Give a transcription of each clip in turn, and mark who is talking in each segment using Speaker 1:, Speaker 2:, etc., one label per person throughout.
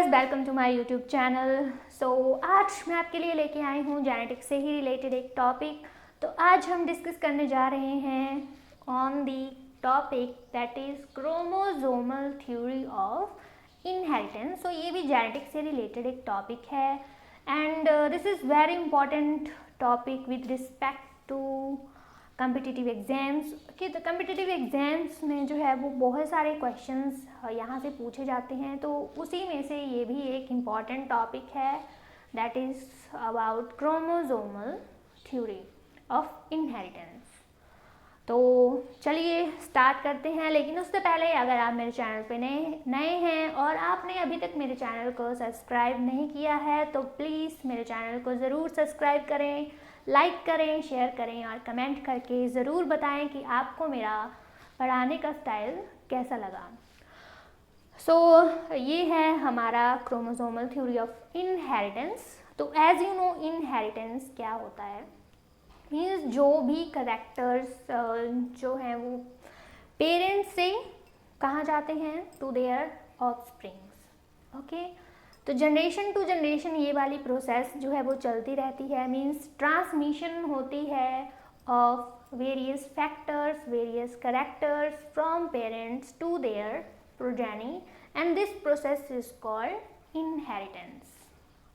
Speaker 1: Guys, welcome to my YouTube channel. आज मैं आपके लिए लेके आई हूँ जेनेटिक्स से ही रिलेटेड एक टॉपिक। तो आज हम डिस्कस करने जा रहे हैं on the topic that is chromosomal theory of inheritance. So ये भी जेनेटिक्स से रिलेटेड एक टॉपिक है and this is very important topic with respect to competitive exams. कि तो कम्पिटिटिव एग्ज़ाम्स में जो है वो बहुत सारे क्वेश्चंस यहाँ से पूछे जाते हैं, तो उसी में से ये भी एक इम्पॉर्टेंट टॉपिक है that is about chromosomal theory of inheritance. तो चलिए स्टार्ट करते हैं, लेकिन उससे पहले अगर आप मेरे चैनल पे नए हैं और आपने अभी तक मेरे चैनल को सब्सक्राइब नहीं किया है तो प्लीज़ मेरे चैनल को ज़रूर सब्सक्राइब करें, लाइक करें, शेयर करें और कमेंट करके ज़रूर बताएं कि आपको मेरा पढ़ाने का स्टाइल कैसा लगा। ये है हमारा क्रोमोसोमल थ्योरी ऑफ इनहेरिटेंस। तो एज यू नो इनहेरिटेंस क्या होता है, मीन्स जो भी करेक्टर्स जो हैं वो पेरेंट्स से कहाँ जाते हैं टू देयर ऑफस्प्रिंग्स। ओके, तो जनरेशन टू जनरेशन ये वाली प्रोसेस जो है वो चलती रहती है, मीन्स ट्रांसमिशन होती है of various factors, various characters from parents to their progeny and this process is called inheritance.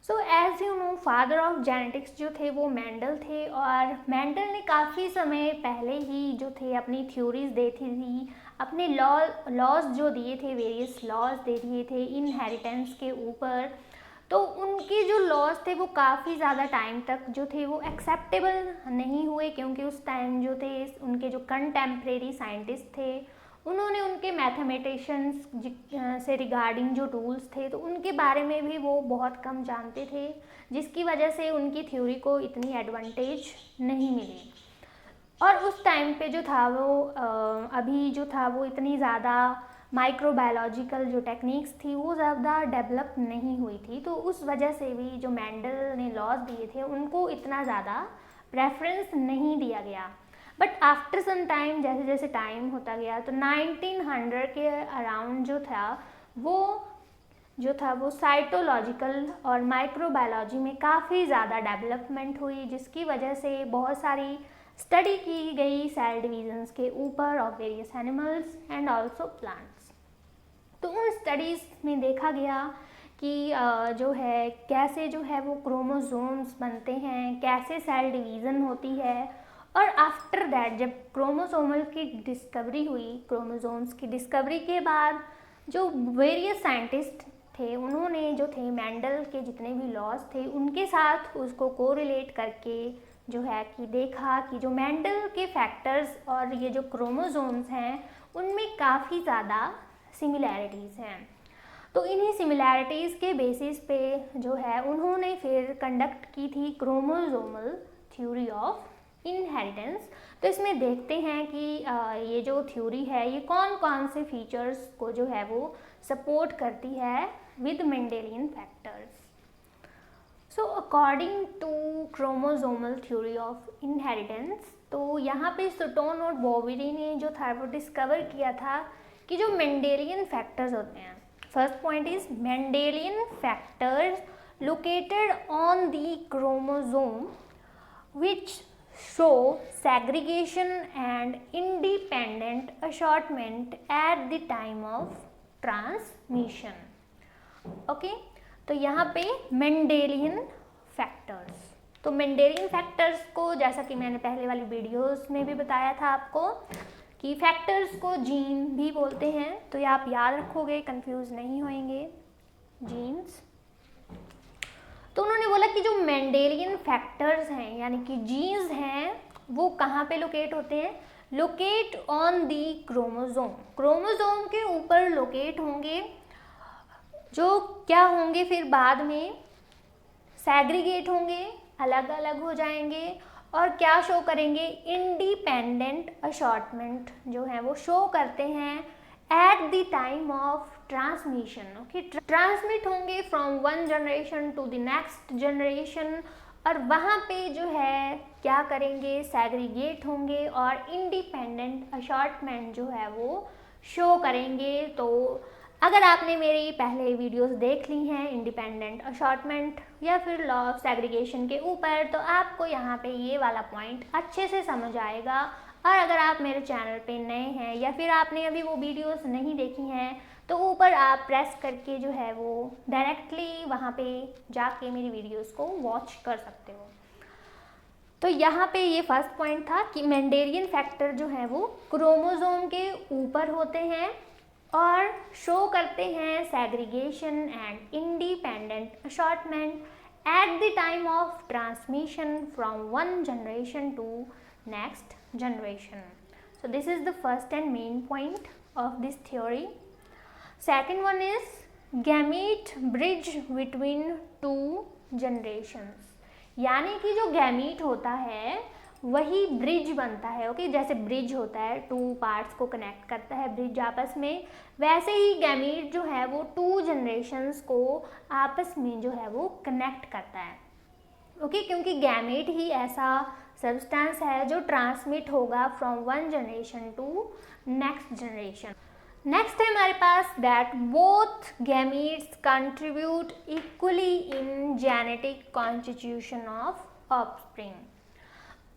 Speaker 1: So as you know father of genetics जो थे वो मेंडल थे, और मेंडल ने काफ़ी समय पहले ही जो थे अपनी थ्योरीज दे थी, अपने लॉज जो दिए थे, वेरियस लॉज दे दिए थे इनहेरिटेंस के ऊपर। तो उनके जो लॉज थे वो काफ़ी ज़्यादा टाइम तक जो थे वो एक्सेप्टेबल नहीं हुए, क्योंकि उस टाइम जो थे उनके जो कंटेम्प्रेरी साइंटिस्ट थे उन्होंने उनके मैथमेटिशियंस से रिगार्डिंग जो टूल्स थे तो उनके बारे में भी वो बहुत कम जानते थे, जिसकी वजह से उनकी थ्योरी को इतनी एडवांटेज नहीं मिली। और उस टाइम पे जो था वो अभी जो था वो इतनी ज़्यादा माइक्रोबायोलॉजिकल जो टेक्निक्स थी वो ज़्यादा डेवलप नहीं हुई थी, तो उस वजह से भी जो मेंडल ने लॉज दिए थे उनको इतना ज़्यादा प्रेफरेंस नहीं दिया गया। बट आफ्टर सम टाइम, जैसे जैसे टाइम होता गया, तो 1900 के अराउंड जो था वो साइटोलॉजिकल और माइक्रोबायोलॉजी में काफ़ी ज़्यादा डेवलपमेंट हुई, जिसकी वजह से बहुत सारी स्टडी की गई सेल डिविजन्स के ऊपर of various animals and also plants. तो उन स्टडीज़ में देखा गया कि जो है कैसे जो है वो क्रोमोसोम्स बनते हैं, कैसे सेल डिवीज़न होती है। और आफ्टर दैट जब क्रोमोसोमल की डिस्कवरी हुई, क्रोमोसोम्स की डिस्कवरी के बाद जो वेरियस साइंटिस्ट थे उन्होंने जो थे मेंडल के जितने भी लॉज थे उनके साथ उसको कोरिलेट करके जो है कि देखा कि जो मेंडल के फैक्टर्स और ये जो क्रोमोसोम्स हैं उनमें काफ़ी ज़्यादा सिमिलैरिटीज़ हैं। तो इन्हीं सिमिलैरिटीज़ के बेसिस पे जो है उन्होंने फिर कंडक्ट की थी क्रोमोसोमल थ्योरी ऑफ इनहेरिटेंस। तो इसमें देखते हैं कि ये जो थ्योरी है ये कौन कौन से फीचर्स को जो है वो सपोर्ट करती है with Mendelian factors. So according to chromosomal theory of inheritance, तो यहाँ पे सुटोन और बोवेरी ने जो था वो डिस्कवर किया था कि जो मेंडेलियन फैक्टर्स होते हैं, first point is Mendelian factors located on the chromosome which show segregation and independent assortment at the time of transmission. Okay, तो यहाँ पे मेंडेलियन फैक्टर्स, तो मेंडेलियन फैक्टर्स को जैसा कि मैंने पहले वाली वीडियोस में भी बताया था आपको कि फैक्टर्स को जीन भी बोलते हैं, तो ये आप याद रखोगे, कंफ्यूज नहीं होंगे, जीन्स। तो उन्होंने बोला कि जो मेंडेलियन फैक्टर्स हैं यानी कि जीन्स हैं वो कहाँ पे लोकेट होते हैं, locate on the chromosome, chromosome के ऊपर लोकेट होंगे, जो क्या होंगे फिर बाद में सैग्रीगेट होंगे, अलग अलग हो जाएंगे और क्या शो करेंगे, इंडिपेंडेंट असॉर्टमेंट जो है वो शो करते हैं at the time of transmission. Okay, transmit होंगे from one generation to the next generation, और वहाँ पे जो है क्या करेंगे, सैग्रीगेट होंगे और इंडिपेंडेंट असॉर्टमेंट जो है वो शो करेंगे। तो अगर आपने मेरी पहले वीडियोस देख ली हैं इंडिपेंडेंट असॉर्टमेंट या फिर लॉ ऑफ सेग्रीगेशन के ऊपर, तो आपको यहाँ पे ये वाला पॉइंट अच्छे से समझ आएगा। और अगर आप मेरे चैनल पे नए हैं या फिर आपने अभी वो वीडियोस नहीं देखी हैं, तो ऊपर आप प्रेस करके जो है वो डायरेक्टली वहाँ पे जाके मेरी वीडियोस को वॉच कर सकते हो। तो यहाँ पे ये फर्स्ट पॉइंट था कि मेंडेलियन फैक्टर जो है वो क्रोमोसोम के ऊपर होते हैं और शो करते हैं segregation and independent assortment at the time of transmission from one generation to next generation. So this is the first and main point of this theory. Second one is gamete bridge between two generations. यानी कि जो gamete होता है वही bridge बनता है। Okay, जैसे bridge होता है, टू पार्ट्स को कनेक्ट करता है ब्रिज आपस में, वैसे ही गैमीट जो है वो टू जनरेशन्स को आपस में जो है वो कनेक्ट करता है। ओके, क्योंकि गैमेट ही ऐसा सब्सटेंस है जो ट्रांसमिट होगा from one generation to next generation. Next है हमारे पास that both gametes contribute equally in genetic constitution of offspring.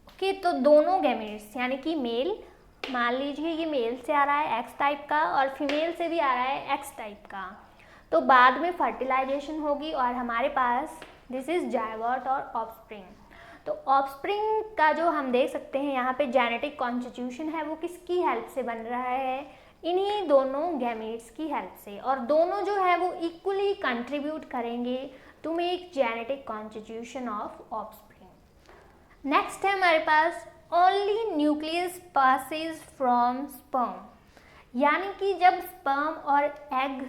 Speaker 1: Okay, तो दोनों गैमीट्स यानी कि मेल, मान लीजिए ये मेल से आ रहा है एक्स टाइप का और फीमेल से भी आ रहा है एक्स टाइप का, तो बाद में फर्टिलाइजेशन होगी और हमारे पास दिस इज जायगोट और ऑफस्प्रिंग। तो ऑफस्प्रिंग का जो हम देख सकते हैं यहाँ पे जेनेटिक कॉन्स्टिट्यूशन है वो किसकी हेल्प से बन रहा है, इन्हीं दोनों गैमेट्स की हेल्प से, और दोनों जो है वो इक्वली कंट्रीब्यूट करेंगे to make genetic constitution of offspring. Next है हमारे पास only nucleus passes from sperm, यानी कि जब स्पर्म और एग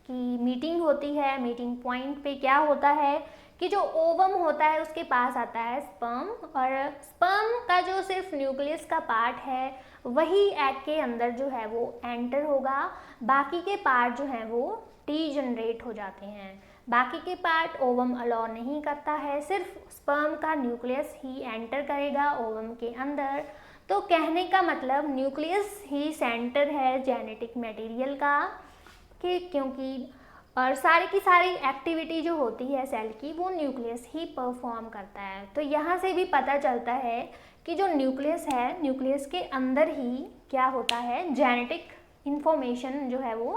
Speaker 1: की मीटिंग होती है, मीटिंग पॉइंट पे क्या होता है कि जो ओवम होता है उसके पास आता है स्पर्म, और स्पर्म का जो सिर्फ न्यूक्लियस का पार्ट है वही एग के अंदर जो है वो एंटर होगा, बाकी के पार्ट जो हैं वो डीजनरेट हो जाते हैं। बाकी के पार्ट ओवम अलाउ नहीं करता है, सिर्फ स्पर्म का न्यूक्लियस ही एंटर करेगा ओवम के अंदर। तो कहने का मतलब न्यूक्लियस ही सेंटर है जेनेटिक मटेरियल का, कि क्योंकि और सारी की सारी एक्टिविटी जो होती है सेल की वो न्यूक्लियस ही परफॉर्म करता है। तो यहाँ से भी पता चलता है कि जो न्यूक्लियस है, न्यूक्लियस के अंदर ही क्या होता है, जेनेटिक इन्फॉर्मेशन जो है वो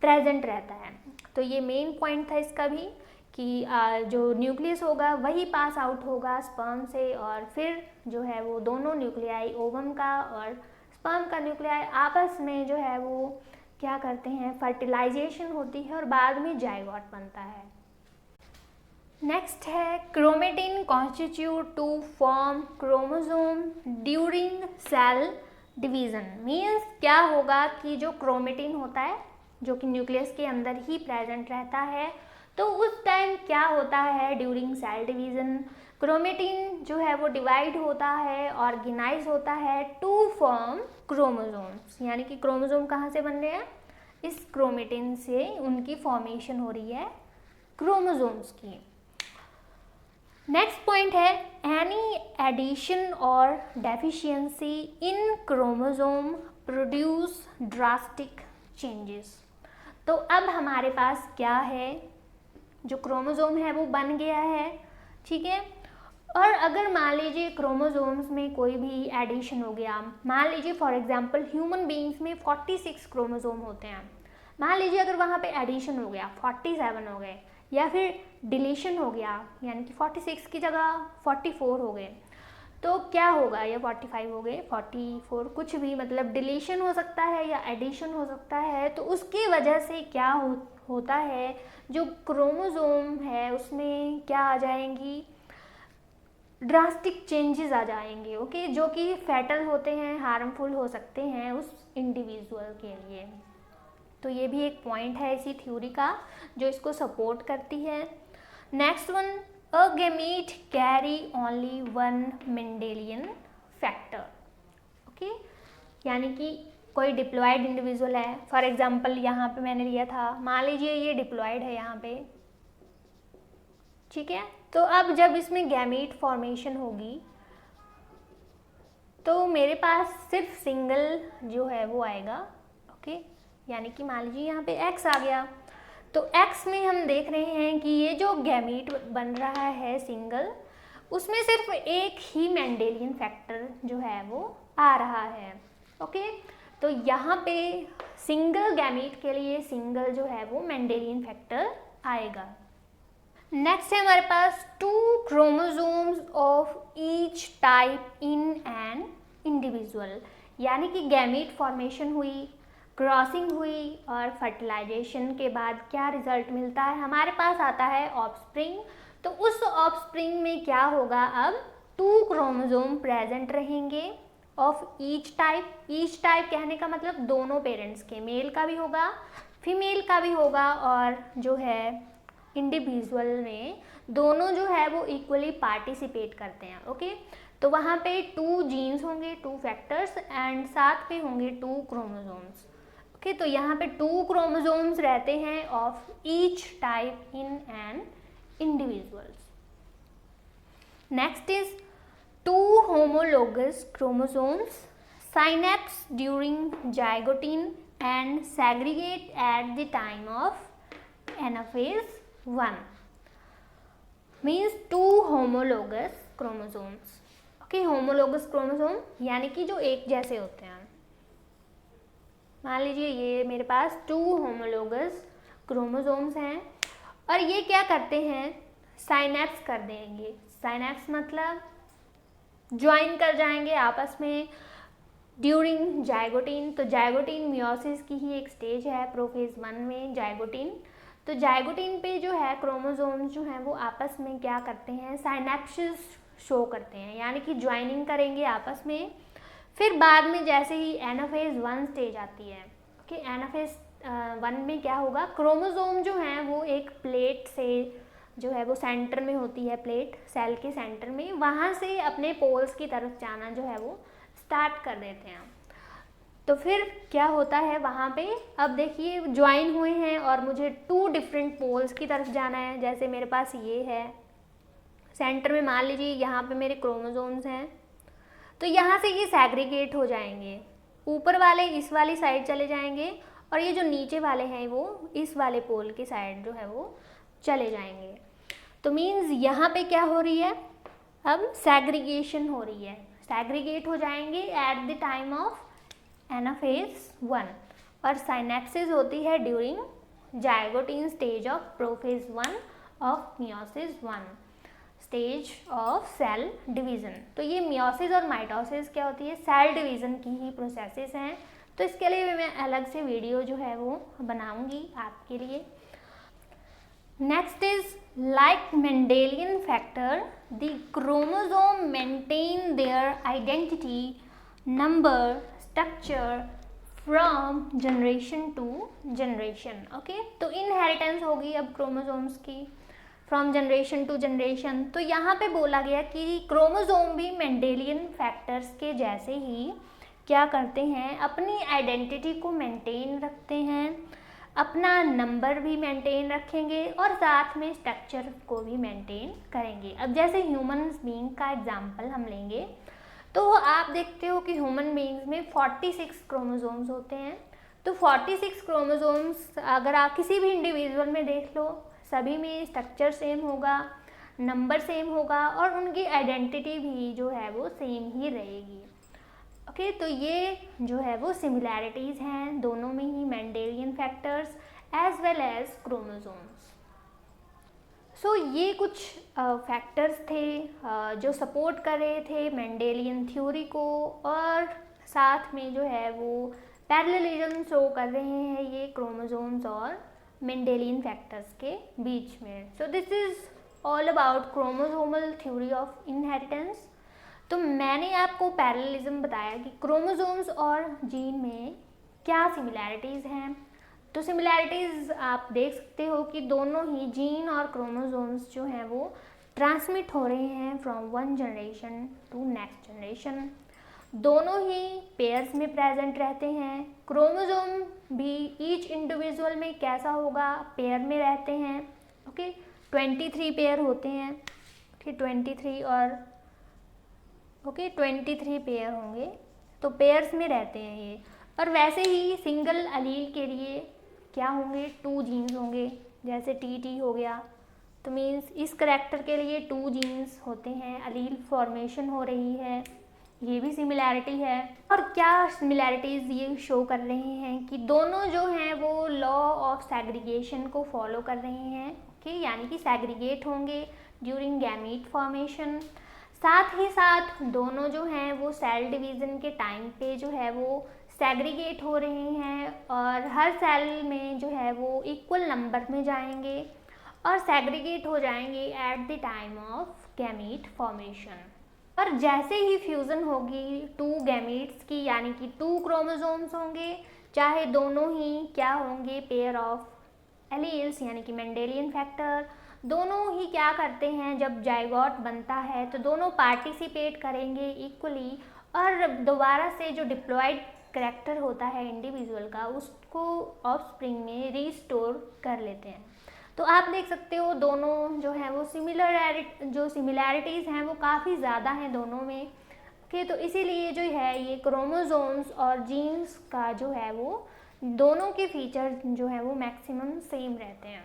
Speaker 1: प्रेजेंट रहता है। तो ये मेन पॉइंट था इसका भी कि जो न्यूक्लियस होगा वही पास आउट होगा स्पर्म से, और फिर जो है वो दोनों न्यूक्लियाई ओवम का और स्पर्म का न्यूक्लियाई आपस में जो है वो क्या करते हैं, फर्टिलाइजेशन होती है और बाद में जाइगोट बनता है। नेक्स्ट है chromatin constitute to form chromosome during cell division. Means क्या होगा कि जो क्रोमेटिन होता है जो कि न्यूक्लियस के अंदर ही प्रेजेंट रहता है, तो उस टाइम क्या होता है ड्यूरिंग सेल डिवीज़न, क्रोमेटिन जो है वो डिवाइड होता है, ऑर्गेनाइज होता है टू फॉर्म क्रोमोसोम्स। यानी कि क्रोमोसोम कहाँ से बन रहे हैं, इस क्रोमेटिन से उनकी फॉर्मेशन हो रही है क्रोमोसोम्स की। नेक्स्ट पॉइंट है एनी एडिशन और deficiency in chromosome produce drastic changes. तो अब हमारे पास क्या है, जो क्रोमोसोम है वो बन गया है, ठीक है, और अगर मान लीजिए क्रोमोसोम्स में कोई भी एडिशन हो गया, मान लीजिए फॉर एग्जांपल ह्यूमन बीइंग्स में 46 क्रोमोसोम होते हैं, मान लीजिए अगर वहाँ पे एडिशन हो गया 47 हो गए, या फिर डिलीशन हो गया यानी कि 46 की जगह 44 हो गए, तो क्या होगा, या 45 हो गए 44, कुछ भी, मतलब डिलीशन हो सकता है या एडिशन हो सकता है। तो उसकी वजह से क्या होता है, जो क्रोमोसोम है उसमें क्या आ जाएंगी, ड्रास्टिक चेंजेस आ जाएंगे। ओके, जो कि फैटल होते हैं, हार्मफुल हो सकते हैं उस इंडिविजुअल के लिए। तो ये भी एक पॉइंट है इसी थ्योरी का जो इसको सपोर्ट करती है। नेक्स्ट वन, अ gamete carry only one Mendelian factor. Okay, यानी कि कोई डिप्लॉयड इंडिविजुअल है, फॉर एग्जांपल यहाँ पे मैंने लिया था, मान लीजिए ये डिप्लॉयड है यहाँ पे, ठीक है, तो अब जब इसमें गैमीट फॉर्मेशन होगी तो मेरे पास सिर्फ सिंगल जो है वो आएगा। ओके, यानी कि मान लीजिए यहाँ पे x आ गया, तो x में हम देख रहे हैं कि ये जो गैमीट बन रहा है सिंगल, उसमें सिर्फ एक ही मेंडेलियन फैक्टर जो है वो आ रहा है। ओके, तो यहाँ पे सिंगल गैमीट के लिए सिंगल जो है वो मेंडेलियन फैक्टर आएगा। नेक्स्ट है हमारे पास 2 chromosomes of each type in an individual, यानी कि गैमीट फॉर्मेशन हुई, क्रॉसिंग हुई और फर्टिलाइजेशन के बाद क्या रिजल्ट मिलता है, हमारे पास आता है ऑफस्प्रिंग। तो उस ऑफस्प्रिंग में क्या होगा, अब 2 क्रोमोसोम प्रेजेंट रहेंगे of each type. Each type कहने का मतलब दोनों पेरेंट्स के, मेल का भी होगा फीमेल का भी होगा, और जो है इंडिविजुअल में दोनों जो है वो इक्वली पार्टिसिपेट करते हैं। ओके, तो वहाँ पे 2 जीन्स होंगे, 2 फैक्टर्स एंड साथ में होंगे 2 क्रोमोसोम्स। ओके, तो यहाँ पे 2 क्रोमोसोम्स रहते हैं of each type in an individuals. Next is 2 homologous chromosomes synapse during zygote and segregate at the time of anaphase 1, means 2 homologous chromosomes। Okay, homologous chromosome यानी कि जो एक जैसे होते हैं। मान लीजिए ये मेरे पास 2 homologous chromosomes हैं और ये क्या करते हैं, साइनेप्स कर देंगे। साइनेप्स मतलब ज्वाइन कर जाएंगे आपस में ड्यूरिंग जाइगोटीन। तो जाइगोटीन मियोसिस की ही एक स्टेज है प्रोफेज 1 में जाइगोटीन। तो जाइगोटीन पे जो है क्रोमोसोम्स जो हैं वो आपस में क्या करते हैं, साइनेप्सिस शो करते हैं, यानी कि ज्वाइनिंग करेंगे आपस में। फिर बाद में जैसे ही एनाफेज 1 स्टेज आती है कि एनाफेज 1 में क्या होगा, क्रोमोसोम जो हैं वो एक प्लेट से जो है वो सेंटर में होती है, प्लेट सेल के सेंटर में, वहाँ से अपने पोल्स की तरफ जाना जो है वो स्टार्ट कर देते हैं। तो फिर क्या होता है वहाँ पे, अब देखिए ज्वाइन हुए हैं और मुझे 2 डिफरेंट पोल्स की तरफ जाना है। जैसे मेरे पास ये है सेंटर में, मान लीजिए यहाँ पे मेरे क्रोमोसोम्स हैं, तो यहाँ से ये सैग्रीगेट हो जाएंगे, ऊपर वाले इस वाली साइड चले जाएंगे और ये जो नीचे वाले हैं वो इस वाले पोल की साइड जो है वो चले जाएंगे। तो मीन्स यहाँ पे क्या हो रही है, अब सैग्रीगेशन हो रही है, सैग्रीगेट हो जाएंगे at the time of anaphase 1, और साइनेप्सिस होती है during zygotene stage of prophase 1 of meiosis 1 stage of cell division. तो ये मियोसिस और माइटोसिस क्या होती है, सेल डिवीज़न की ही प्रोसेसेस हैं। तो इसके लिए मैं अलग से वीडियो जो है वो बनाऊंगी आपके लिए। Next is like Mendelian factor, the chromosome maintain their identity, number, structure from generation to generation. Okay, तो इनहेरिटेंस होगी अब क्रोमोसोम्स की फ्रॉम जनरेशन टू जनरेशन। तो यहाँ पे बोला गया कि क्रोमोसोम भी मेंडेलियन फैक्टर्स के जैसे ही क्या करते हैं, अपनी आइडेंटिटी को मेंटेन रखते हैं, अपना नंबर भी मेंटेन रखेंगे और साथ में स्ट्रक्चर को भी मेंटेन करेंगे। अब जैसे ह्यूमन बीइंग का एग्जांपल हम लेंगे, तो आप देखते हो कि ह्यूमन बीइंग्स में 46 क्रोमोसोम्स होते हैं। तो 46 क्रोमोसोम्स अगर आप किसी भी इंडिविजुअल में देख लो, सभी में स्ट्रक्चर सेम होगा, नंबर सेम होगा और उनकी आइडेंटिटी भी जो है वो सेम ही रहेगी। ओके, तो ये जो है वो सिमिलैरिटीज़ हैं दोनों में ही, Mendelian factors as well as chromosomes. So ये कुछ फैक्टर्स थे जो सपोर्ट कर रहे थे मेंडेलियन थ्योरी को, और साथ में जो है वो पैरेललिज्म शो कर रहे हैं ये क्रोमोसोम्स और मेंडेलियन फैक्टर्स के बीच में। So this is all about chromosomal theory of inheritance. तो मैंने आपको पैरेललिज्म बताया कि क्रोमोसोम्स और जीन में क्या सिमिलैरिटीज़ हैं। तो सिमिलैरिटीज़ आप देख सकते हो कि दोनों ही जीन और क्रोमोसोम्स जो हैं वो ट्रांसमिट हो रहे हैं from one generation to next generation. दोनों ही पेयर्स में प्रेजेंट रहते हैं। क्रोमोसोम भी ईच इंडिविजुअल में कैसा होगा, पेयर में रहते हैं। ओके, 23 पेयर होते हैं। ओके, 23 और 23 पेयर होंगे, तो पेयर्स में रहते हैं ये। और वैसे ही सिंगल अलील के लिए क्या होंगे, 2 जीन्स होंगे, जैसे टी हो गया। तो मीन्स इस करैक्टर के लिए 2 जीन्स होते हैं, अलील फॉर्मेशन हो रही है, ये भी सिमिलैरिटी है। और क्या सिमिलैरिटीज़ ये शो कर रहे हैं कि दोनों जो हैं वो लॉ ऑफ सेग्रीगेशन को फॉलो कर रहे हैं, ओके, यानी कि सेग्रीगेट होंगे ड्यूरिंग गैमीट फॉर्मेशन। साथ ही साथ दोनों जो हैं वो सेल डिवीज़न के टाइम पे जो है वो सेग्रीगेट हो रहे हैं, और हर सेल में जो है वो इक्वल नंबर में जाएंगे और सेग्रीगेट हो जाएंगे at the time of gamete formation. और जैसे ही फ्यूज़न होगी 2 गैमीट्स की, यानी कि 2 क्रोमोसोम्स होंगे, चाहे दोनों ही क्या होंगे, पेयर ऑफ एलील्स यानी कि मेंडेलियन फैक्टर, दोनों ही क्या करते हैं, जब जाइगोट बनता है तो दोनों पार्टिसिपेट करेंगे इक्वली, और दोबारा से जो डिप्लॉयड करैक्टर होता है इंडिविजुअल का, उसको ऑफस्प्रिंग में रीस्टोर कर लेते हैं। तो आप देख सकते हो दोनों जो है वो सिमिलैरिटीज़ हैं वो काफ़ी ज़्यादा हैं दोनों में, ओके। तो इसीलिए जो है ये क्रोमोसोम्स और जीन्स का जो है वो दोनों के फीचर जो है वो मैक्सिमम सेम रहते हैं।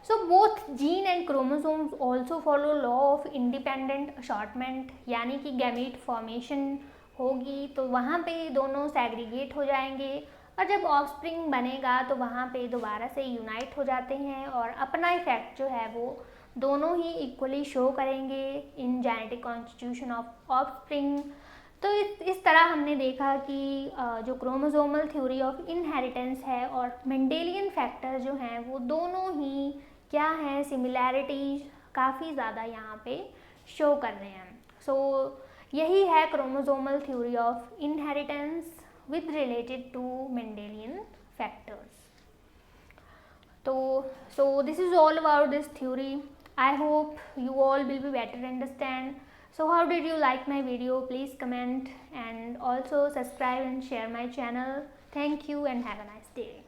Speaker 1: So both gene and chromosomes also follow law of independent assortment, यानी कि गैमीट फॉर्मेशन होगी तो वहाँ पे दोनों सेग्रीगेट हो जाएंगे, और जब ऑफस्प्रिंग बनेगा तो वहाँ पे दोबारा से यूनाइट हो जाते हैं और अपना इफेक्ट जो है वो दोनों ही इक्वली शो करेंगे इन जेनेटिक कॉन्स्टिट्यूशन ऑफ ऑफस्प्रिंग। तो इस तरह हमने देखा कि जो क्रोमोसोमल थ्योरी ऑफ इनहेरिटेंस है और मेंडेलियन फैक्टर जो हैं वो दोनों ही क्या हैं, सिमिलैरिटीज काफ़ी ज़्यादा यहाँ पे शो कर रहे हैं। सो यही है chromosomal theory of inheritance with related to Mendelian factors. So this is all about this theory. I hope you all will be better understand. So how did you like my video? Please comment and also subscribe and share my channel. Thank you and have a nice day.